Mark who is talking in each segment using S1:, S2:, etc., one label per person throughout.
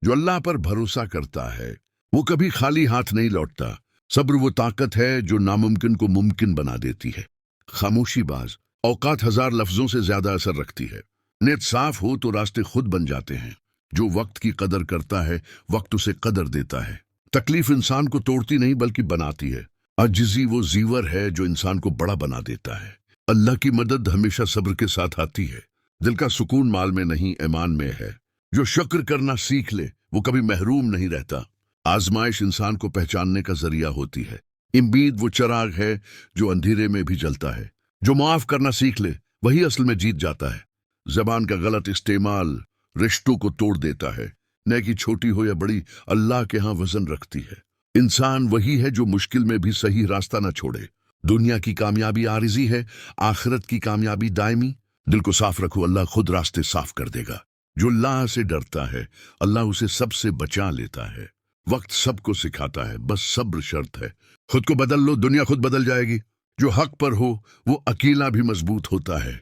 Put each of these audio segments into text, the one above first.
S1: جو اللہ پر भरोसा करता है वो कभी खाली हाथ नहीं लौटता। सब्र वो ताकत है जो नामुमकिन को मुमकिन बना देती है। खामोशी बाज औकात हजार लफ्जों से ज्यादा असर रखती है। नीयत साफ हो तो रास्ते खुद बन जाते हैं। जो वक्त की कदर करता है वक्त उसे कदर देता है। तकलीफ इंसान को तोड़ती नहीं बल्कि बनाती है। आजिज़ी वो जीवर है जो इंसान को बड़ा बना देता है। अल्लाह की मदद हमेशा सब्र के साथ आती है। दिल का सुकून माल में नहीं ईमान में है। जो शुक्र करना सीख ले वो कभी महरूम नहीं रहता। आजमाइश इंसान को पहचानने का जरिया होती है। उम्मीद वो चिराग है जो अंधेरे में भी जलता है। जो माफ करना सीख ले वही असल में जीत जाता है। जबान का गलत इस्तेमाल रिश्तों को तोड़ देता है। नेकी छोटी हो या बड़ी अल्लाह के यहाँ वजन रखती है। इंसान वही है जो मुश्किल में भी सही रास्ता न छोड़े। दुनिया की कामयाबी आरिजी है, आखिरत की कामयाबी दायमी। दिल को साफ रखो, अल्लाह खुद रास्ते साफ कर देगा। जो अल्लाह से डरता है अल्लाह उसे सबसे बचा लेता है। वक्त सबको सिखाता है, बस सब्र शर्त है। खुद को बदल लो, दुनिया खुद बदल जाएगी। जो हक पर हो वो अकेला भी मजबूत होता है।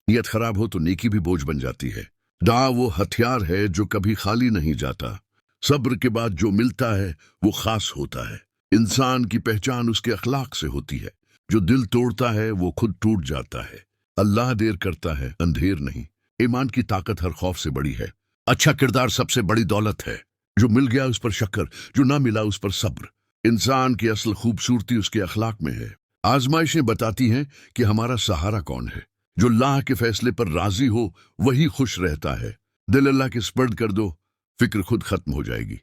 S1: नियत खराब हो तो नेकी भी बोझ बन जाती है। दुआ वो हथियार है जो कभी खाली नहीं जाता। सब्र के बाद जो मिलता है वो खास होता है। इंसान की पहचान उसके अखलाक से होती है। जो दिल तोड़ता है वो खुद टूट जाता है। अल्लाह देर करता है, अंधेर नहीं। ईमान की ताकत हर खौफ से बड़ी है। अच्छा किरदार सबसे बड़ी दौलत है। जो मिल गया उस पर शक्र, जो ना मिला उस पर सब्र। इंसान की असल खूबसूरती उसके अखलाक में है। आजमाइशें बताती हैं कि हमारा सहारा कौन है। जो अल्लाह के फैसले पर राजी हो वही खुश रहता है। दिल अल्लाह के स्पर्द कर दो, फिक्र खुद खत्म हो जाएगी।